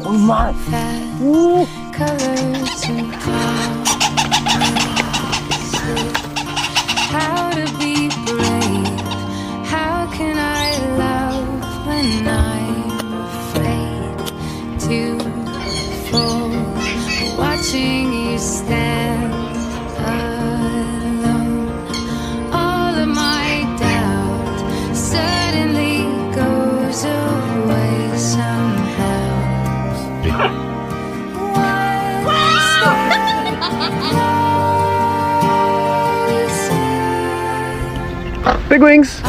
Oh my! Ooh. Colors and how to be brave. How can I love when I'm afraid to fall? Watching you stand alone, all of my doubt suddenly goes away somehow. Big wings!